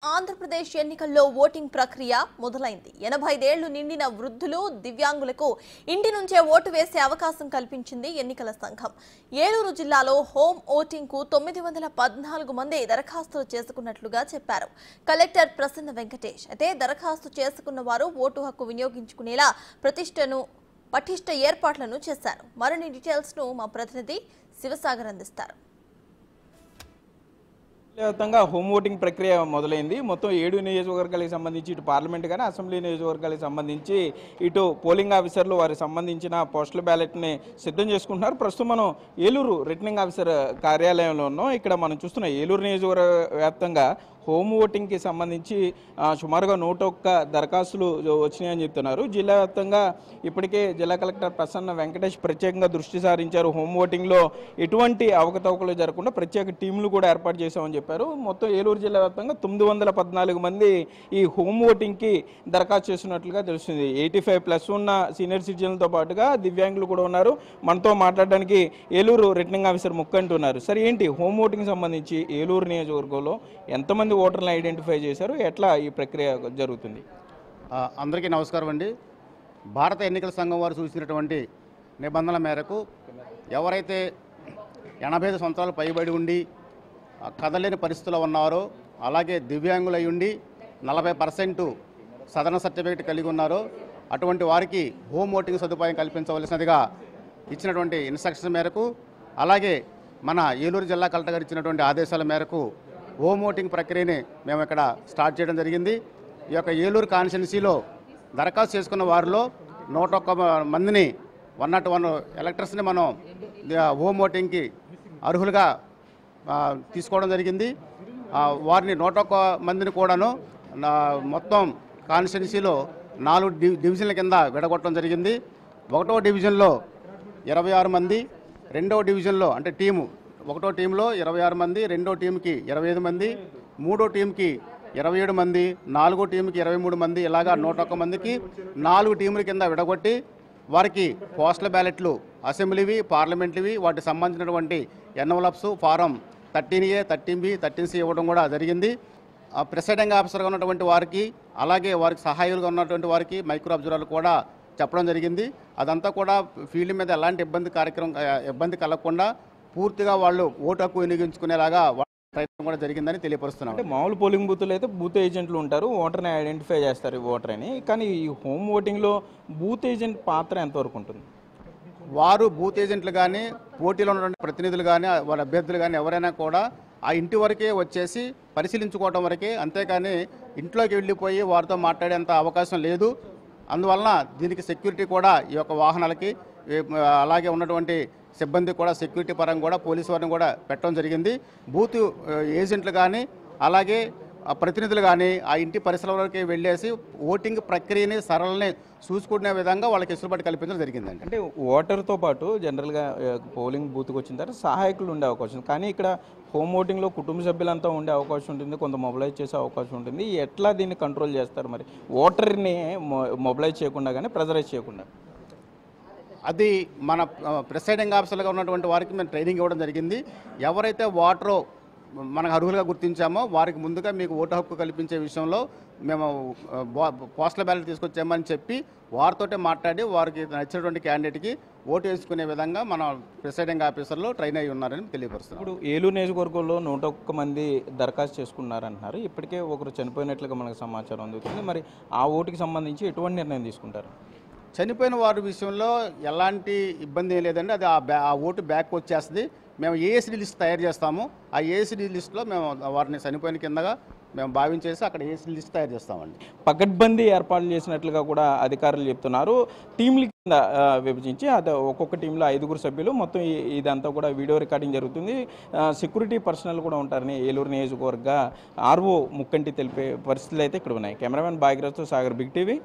ఆంధ్రప్రదేశ్ ఎన్నికల్లో ఓటింగ్ ప్రక్రియ మొదలైంది. 85 ఏళ్లు నిండిన వృద్ధులు, దివ్యాంగులకు ఇంటి నుంచే ఓటు వేసే అవకాశం కల్పించింది ఎన్నికల సంఘం. ఏలూరు జిల్లాలో హోమ్ ఓటింగ్ కు 914 మంది దరఖాస్తులు చేసుకున్నట్లుగా చెప్పారు కలెక్టర్ ప్రసన్న వెంకటేష్. అయితే దరఖాస్తు చేసుకున్న వారు ఓటు హక్కు వినియోగించుకునేలా పటిష్ట ఏర్పాట్లను చేశారు. మరిన్ని డీటెయిల్స్ ను మా ప్రతినిధి శివసాగర్ అందిస్తారు. వ్యాప్తంగా హోమ్ ఓటింగ్ ప్రక్రియ మొదలైంది. మొత్తం 7 నియోజకవర్గాలకు సంబంధించి ఇటు పార్లమెంట్ కానీ అసెంబ్లీ నియోజకవర్గాలకు సంబంధించి ఇటు పోలింగ్ ఆఫీసర్లు వారికి సంబంధించిన పోస్టల్ బ్యాలెట్ని సిద్ధం చేసుకుంటున్నారు. ప్రస్తుతం మనం ఏలూరు రిటర్నింగ్ ఆఫీసర్ కార్యాలయంలో ఉన్నాం. ఇక్కడ మనం చూస్తున్న ఏలూరు నియోజకవర్గ వ్యాప్తంగా హోమ్ ఓటింగ్కి సంబంధించి సుమారుగా 101 దరఖాస్తులు వచ్చినాయని చెప్తున్నారు. జిల్లా వ్యాప్తంగా ఇప్పటికే జిల్లా కలెక్టర్ ప్రసన్న వెంకటేష్ ప్రత్యేకంగా దృష్టి సారించారు. హోమ్ ఓటింగ్లో ఎటువంటి అవకతవకలు జరగకుండా ప్రత్యేక టీంలు కూడా ఏర్పాటు చేశామని చెప్పారు. మొత్తం ఏలూరు జిల్లా వ్యాప్తంగా 914 మంది ఈ హోమ్ ఓటింగ్కి దరఖాస్తు చేస్తున్నట్లుగా తెలుస్తుంది. 85+ ఉన్న సీనియర్ సిటిజన్లతో పాటుగా దివ్యాంగులు కూడా ఉన్నారు. మనతో మాట్లాడడానికి ఏలూరు రిటర్నింగ్ ఆఫీసర్ ముక్కంటున్నారు. సరే, ఏంటి హోమ్ ఓటింగ్ సంబంధించి ఏలూరు నియోజకవర్గంలో ఎంతమంది ఓటర్లను ఐడెంటిఫై చేశారు, ఎట్లా ఈ ప్రక్రియ జరుగుతుంది? అందరికీ నమస్కారం అండి. భారత ఎన్నికల సంఘం వారు సూచించినటువంటి నిబంధనల మేరకు ఎవరైతే 85 సంవత్సరాలు పైబడి ఉండి కదలేని పరిస్థితుల్లో ఉన్నారో, అలాగే దివ్యాంగులై ఉండి 40% సదరణ సర్టిఫికేట్ కలిగి ఉన్నారో అటువంటి వారికి హోమ్ ఓటింగ్ సదుపాయం కల్పించవలసినదిగా ఇచ్చినటువంటి ఇన్స్ట్రక్షన్స్ మేరకు, అలాగే మన ఏలూరు జిల్లా కలెక్టర్ గారు ఇచ్చినటువంటి ఆదేశాల మేరకు హోమ్ ఓటింగ్ ప్రక్రియని మేము ఇక్కడ స్టార్ట్ చేయడం జరిగింది. ఈ యొక్క ఏలూరు కాన్స్టిట్యున్సీలో దరఖాస్తు చేసుకున్న వారిలో 101 మందిని 101 ఎలక్టర్స్ని మనం హోమ్ ఓటింగ్కి అర్హులుగా తీసుకోవడం జరిగింది. వారిని 101 మందిని కూడాను మొత్తం కాన్స్టిట్యున్సీలో 4 డివిజన్ల కింద విడగొట్టడం జరిగింది. 1వ డివిజన్లో 26 మంది, 2వ డివిజన్లో అంటే ఒకటో టీంలో 26 మంది, 2వ టీంకి 25 మంది, 3వ టీంకి 27 మంది, 4వ టీంకి 23 మంది, ఇలాగా 101 మందికి 4 టీముల కింద విడగొట్టి వారికి పోస్టల్ బ్యాలెట్లు అసెంబ్లీవి, పార్లమెంట్వి, వాటికి సంబంధించినటువంటి envelopes form 13A, 13B, 13C ఇవ్వడం కూడా జరిగింది. ప్రిసైడింగ్ ఆఫీసర్గా ఉన్నటువంటి వారికి, అలాగే వారికి సహాయులుగా ఉన్నటువంటి వారికి, మైక్రో అబ్జర్వర్లు కూడా చెప్పడం జరిగింది. అదంతా కూడా ఫీల్డ్ మీద ఎలాంటి ఇబ్బంది కలగకుండా పూర్తిగా వాళ్ళు ఓటు హక్కు వినియోగించుకునేలాగా ప్రయత్నం కూడా జరిగిందని తెలియపరుస్తున్నాం. అంటే మామూలు పోలింగ్ బూత్లో అయితే బూత్ ఏజెంట్లు ఉంటారు, ఓటర్ని ఐడెంటిఫై చేస్తారు ఈ ఓటర్ అని. కానీ ఈ హోమ్ ఓటింగ్లో బూత్ ఏజెంట్ పాత్ర ఎంతవరకు ఉంటుంది? వారు బూత్ ఏజెంట్లు కానీ, పోటీలో ఉన్నటువంటి ప్రతినిధులు కానీ, వాళ్ళ అభ్యర్థులు కానీ ఎవరైనా కూడా ఆ ఇంటి వరకే వచ్చేసి పరిశీలించుకోవడం వరకే, అంతేకాని ఇంట్లోకి వెళ్ళిపోయి వారితో మాట్లాడేంత అవకాశం లేదు. అందువలన దీనికి సెక్యూరిటీ కూడా ఈ యొక్క వాహనాలకి, అలాగే ఉన్నటువంటి సిబ్బంది కూడా సెక్యూరిటీ పరంగా కూడా పోలీసు వారిని కూడా పెట్టడం జరిగింది. బూత్ ఏజెంట్లు కానీ, అలాగే ప్రతినిధులు కానీ ఆ ఇంటి పరిసరాలకి వెళ్ళేసి ఓటింగ్ ప్రక్రియని సరళని చూసుకునే విధంగా వాళ్ళకి వెసులుబాటు కల్పించడం జరిగిందండి. అంటే ఓటర్తో పాటు జనరల్గా పోలింగ్ బూత్కి వచ్చిన తర్వాత సహాయకులు ఉండే అవకాశం, కానీ ఇక్కడ హోమ్ ఓటింగ్లో కుటుంబ సభ్యులంతా ఉండే అవకాశం ఉంటుంది, కొంత మొబిలైజ్ చేసే అవకాశం ఉంటుంది. ఎట్లా దీన్ని కంట్రోల్ చేస్తారు మరి, ఓటర్ని మొబిలైజ్ చేయకుండా కానీ ప్రెజరైజ్ చేయకుండా? అది మన ప్రిసైడింగ్ ఆఫీసర్లుగా ఉన్నటువంటి వారికి మేము ట్రైనింగ్ ఇవ్వడం జరిగింది. ఎవరైతే ఓటరు మనకు అర్హులుగా గుర్తించామో వారికి ముందుగా మీకు ఓటు హక్కు కల్పించే విషయంలో మేము పోస్టల్ బ్యాలెట్ తీసుకొచ్చామని చెప్పి వారితోటే మాట్లాడి వారికి నచ్చినటువంటి క్యాండిడేట్కి ఓటు వేసుకునే విధంగా మన ప్రిసైడింగ్ ఆఫీసర్లు ట్రైన్ అయి ఉన్నారని తెలియపరుస్తున్నాం. ఇప్పుడు ఏలూరు నియోజకవర్గంలో 101 మంది దరఖాస్తు చేసుకున్నారంటున్నారు. ఇప్పటికే ఒకరు చనిపోయినట్లుగా మనకు సమాచారం అందుతుంది. మరి ఆ ఓటుకి సంబంధించి ఎటువంటి నిర్ణయం తీసుకుంటారు? చనిపోయిన వారి విషయంలో ఎలాంటి ఇబ్బంది ఏం లేదండి. అది ఆ ఓటు బ్యాక్ వచ్చేస్తుంది. మేము ఏఎస్డి లిస్ట్ తయారు చేస్తాము. ఆ ఏఎస్డి లిస్టులో మేము వారిని చనిపోయిన కిందగా మేము భావించేసి అక్కడ ఏఎస్డి లిస్ట్ తయారు చేస్తామండి. పకడ్బందీ ఏర్పాట్లు చేసినట్లుగా కూడా అధికారులు చెప్తున్నారు. టీంల కింద విభజించి ఒక్కొక్క టీంలో 5 సభ్యులు, మొత్తం ఇదంతా కూడా వీడియో రికార్డింగ్ జరుగుతుంది. సెక్యూరిటీ పర్సనల్ కూడా ఉంటారని ఏలూరు నియోజకవర్గ ఆర్ఓ ముక్కంటి తెలిపే పరిస్థితులు అయితే ఇక్కడ ఉన్నాయి. కెమెరామెన్ భాగ్యరాజ్తో సాగర్, బిగ్ టీవీ.